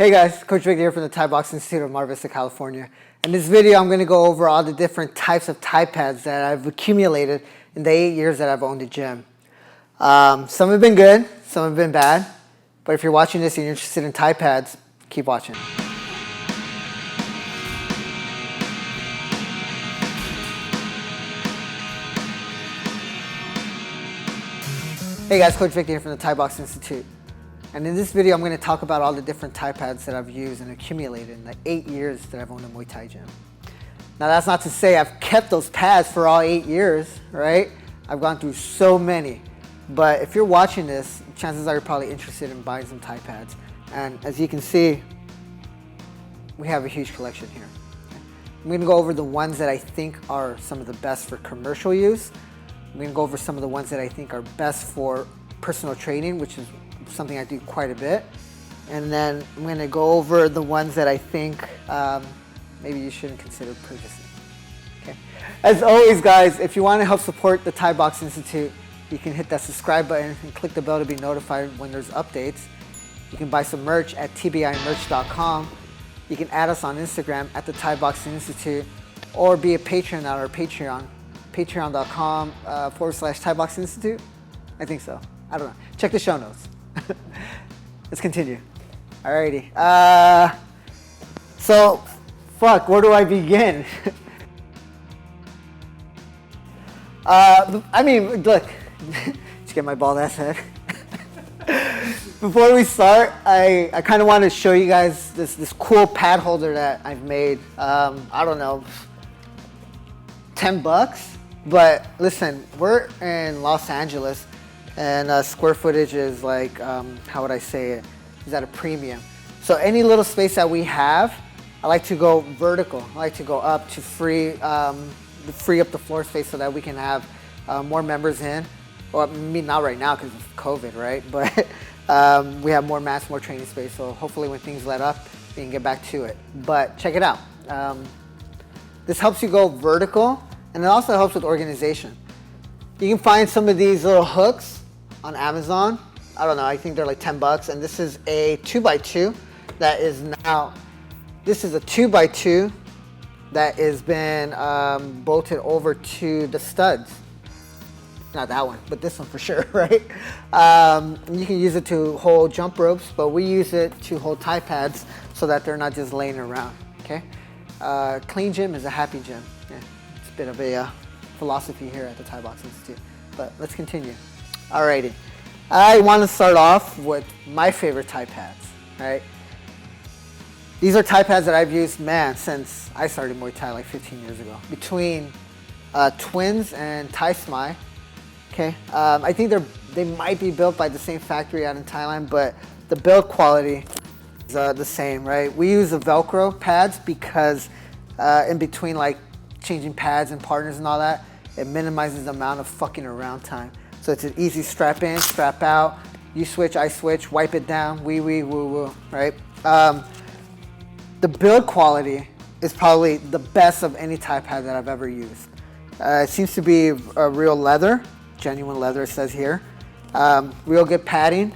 Hey guys, Coach Vic here from the Thai Boxing Institute of Mar Vista, California. In this video, I'm going to go over all the different types of Thai pads that I've accumulated in the 8 years that I've owned a gym. Some have been good, some have been bad, but if you're watching this and you're interested in Thai pads, keep watching. Hey guys, Coach Vic here from the Thai Boxing Institute. And in this video, I'm going to talk about all the different Thai pads that I've used and accumulated in the 8 years that I've owned a Muay Thai gym. Now that's not to say I've kept those pads for all 8 years, right? I've gone through so many. But if you're watching this, chances are you're probably interested in buying some Thai pads. And as you can see, we have a huge collection here. I'm going to go over the ones that I think are some of the best for commercial use. I'm going to go over some of the ones that I think are best for personal training, which is something I do quite a bit. And then I'm going to go over the ones that I think maybe you shouldn't consider purchasing. Okay. As always, guys, if you want to help support the Thai Boxing Institute, you can hit that subscribe button and click the bell to be notified when there's updates. You can buy some merch at tbimerch.com. You can add us on Instagram at the Thai Boxing Institute, or be a patron at our Patreon, patreon.com/Thai Boxing Institute. I think so. I don't know. Check the show notes. Let's continue. Alrighty. So, where do I begin? I mean, look, just get my bald ass head. Before we start, I kind of want to show you guys this cool pad holder that I've made. I don't know, $10. But listen, we're in Los Angeles, and square footage is like, how would I say it, is at a premium. So any little space that we have, I like to go vertical. I like to go up to free up the floor space so that we can have more members in. Well, I mean, not right now because of COVID, right? But we have more mats, more training space. So hopefully when things let up, we can get back to it. But check it out. This helps you go vertical, and it also helps with organization. You can find some of these little hooks on Amazon. I don't know, I think they're like $10. And this is a 2x2 that is now, this is a 2x2 that has been bolted over to the studs. Not that one, but this one for sure, right? You can use it to hold jump ropes, but we use it to hold Thai pads so that they're not just laying around, okay? Clean gym is a happy gym. Yeah, it's a bit of a philosophy here at the Thai Boxing Institute, but let's continue. Alrighty, I want to start off with my favorite Thai pads, right? These are Thai pads that I've used, man, since I started Muay Thai like 15 years ago. Between Twins and Thaismai, okay? I think they might be built by the same factory out in Thailand, but the build quality is the same, right? We use the Velcro pads because in between like changing pads and partners and all that, it minimizes the amount of fucking around time. So it's an easy strap in, strap out. You switch, I switch, wipe it down, wee, woo, woo, right? The build quality is probably the best of any Thai pad that I've ever used. It seems to be a real leather, genuine leather, it says here. Real good padding,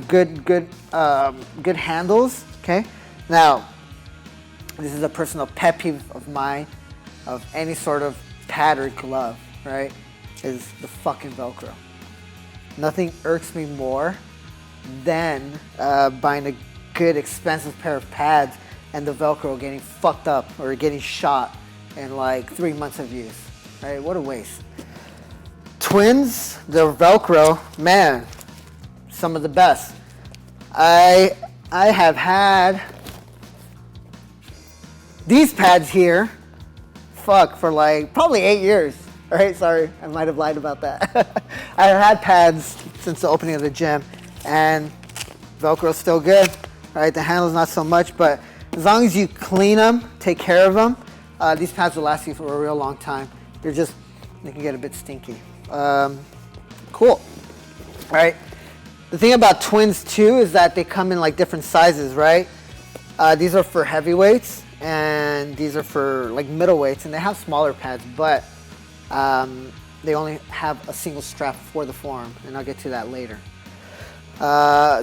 good handles, okay? Now, this is a personal pet peeve of mine, of any sort of pad or glove, right? Is the fucking Velcro. Nothing irks me more than buying a good expensive pair of pads and the Velcro getting fucked up or getting shot in like 3 months of use, right? What a waste. Twins, the Velcro, man, some of the best. I have had these pads here, for like probably 8 years. All right, sorry, I might have lied about that. I've had pads since the opening of the gym, and Velcro's still good, right? The handle's not so much, but as long as you clean them, take care of them, these pads will last you for a real long time. They can get a bit stinky. Cool, right? The thing about Twins too is that they come in like different sizes, right? These are for heavyweights, and these are for like middleweights, and they have smaller pads, but they only have a single strap for the forearm, and I'll get to that later.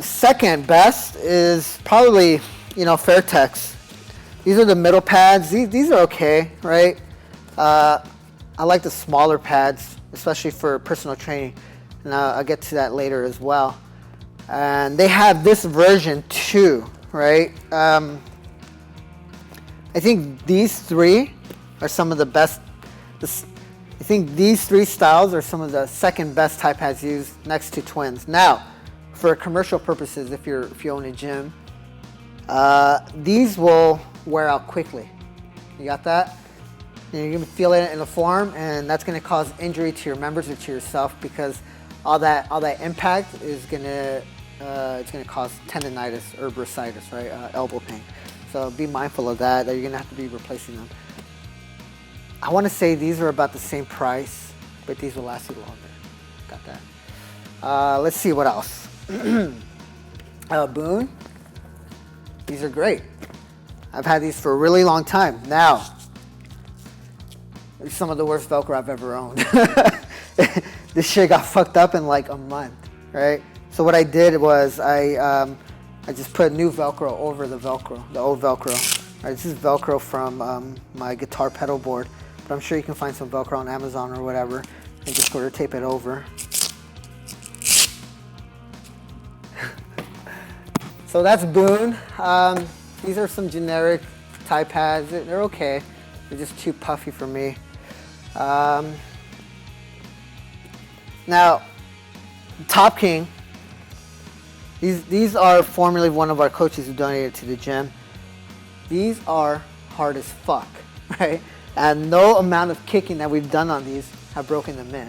Second best is probably Fairtex. These are the middle pads. These are okay, right? I like the smaller pads, especially for personal training. And I'll get to that later as well. And they have this version too, right? I think these three are some of the best. I think these three styles are some of the second best Thai pads used next to Twins. Now, for commercial purposes, if you own a gym, these will wear out quickly. You got that? You're gonna feel it in the forearm, and that's gonna cause injury to your members or to yourself, because all that impact is gonna cause tendonitis or bursitis, right? Elbow pain. So be mindful of that. That you're gonna have to be replacing them. I want to say these are about the same price, but these will last you longer. Got that. Let's see what else. Boon. These are great. I've had these for a really long time. Now, some of the worst Velcro I've ever owned. This shit got fucked up in like a month, right? So what I did was I just put new Velcro over the Velcro, the old Velcro. Right, this is Velcro from my guitar pedal board, but I'm sure you can find some Velcro on Amazon or whatever, and just sort of tape it over. So that's Boon. These are some generic Thai pads. They're okay. They're just too puffy for me. Now, Top King. These are formerly one of our coaches who donated to the gym. These are hard as fuck, right? And no amount of kicking that we've done on these have broken them in.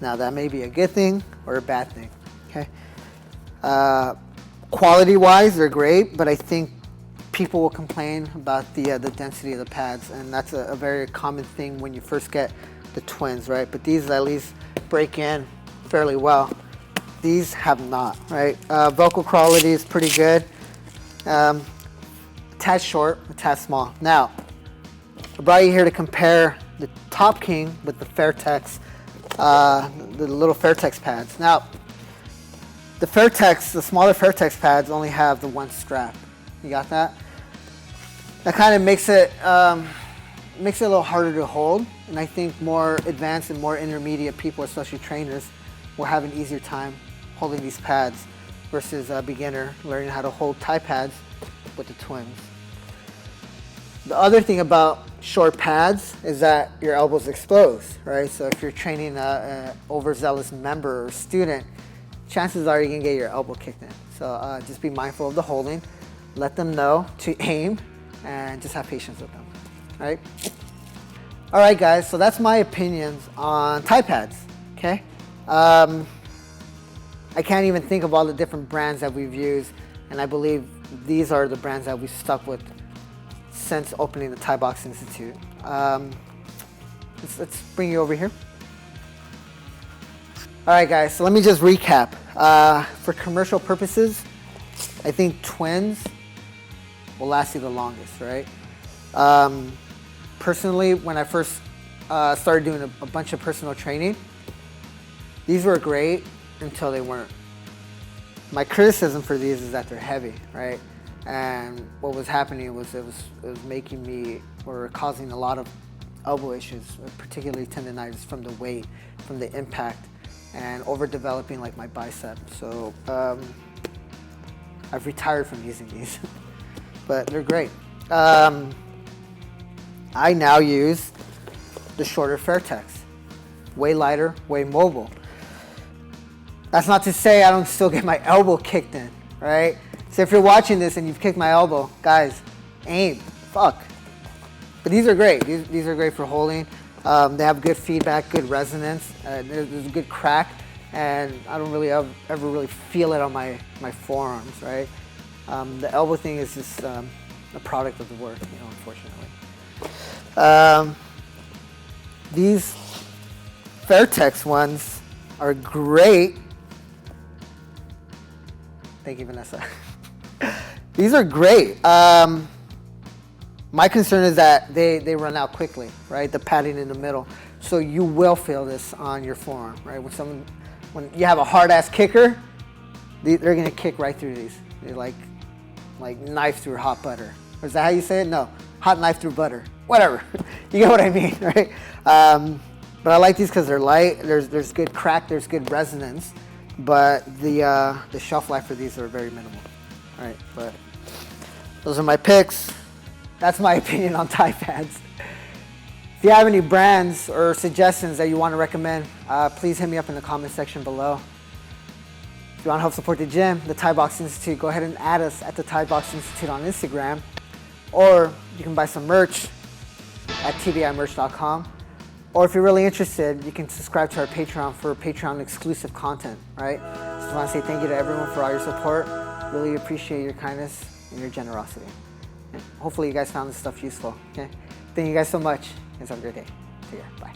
Now that may be a good thing or a bad thing, okay? Quality-wise, they're great, but I think people will complain about the density of the pads, and that's a very common thing when you first get the Twins, right? But these at least break in fairly well. These have not, right? Velcro quality is pretty good. A tad short, a tad small. Now, I brought you here to compare the Top King with the Fairtex, the little Fairtex pads. Now, the smaller Fairtex pads only have the one strap. You got that? That kind of makes it a little harder to hold, and I think more advanced and more intermediate people, especially trainers, will have an easier time holding these pads versus a beginner learning how to hold Thai pads with the Twins. The other thing about short pads is that your elbow's exposed, right? So if you're training an overzealous member or student, chances are you're gonna get your elbow kicked in. So just be mindful of the holding. Let them know to aim and just have patience with them, right? All right, guys, so that's my opinions on Thai pads, okay? I can't even think of all the different brands that we've used, and I believe these are the brands that we've stuck with since opening the Thai Box Institute. Let's bring you over here. All right, guys, so let me just recap. For commercial purposes, I think Twins will last you the longest, right? Personally, when I first started doing a bunch of personal training, these were great until they weren't. My criticism for these is that they're heavy, right? And what was happening was it was making me, or causing a lot of elbow issues, particularly tendonitis from the weight, from the impact, and overdeveloping like my bicep. So I've retired from using these, but they're great. I now use the shorter Fairtex, way lighter, way mobile. That's not to say I don't still get my elbow kicked in, right? So if you're watching this and you've kicked my elbow, guys, aim, fuck. But these are great. These are great for holding. They have good feedback, good resonance. There's a good crack, and I don't really ever really feel it on my forearms, right? The elbow thing is just a product of the work, unfortunately. These Fairtex ones are great. Thank you, Vanessa. These are great. My concern is that they run out quickly, right? The padding in the middle. So you will feel this on your forearm, right? When you have a hard ass kicker, they're gonna kick right through these. They're like like knife through hot butter. Or is that how you say it? No, hot knife through butter. Whatever. You get what I mean, right? But I like these because they're light. There's good crack. There's good resonance. But the shelf life for these are very minimal. All right, but those are my picks. That's my opinion on Thai pads. If you have any brands or suggestions that you want to recommend, please hit me up in the comment section below. If you want to help support the gym, the Thai Box Institute, go ahead and add us at the Thai Box Institute on Instagram. Or you can buy some merch at tvimerch.com. Or if you're really interested, you can subscribe to our Patreon for Patreon exclusive content, right? Just want to say thank you to everyone for all your support. Really appreciate your kindness and your generosity. And hopefully you guys found this stuff useful, okay? Thank you guys so much. Have a great day. Take care. Bye.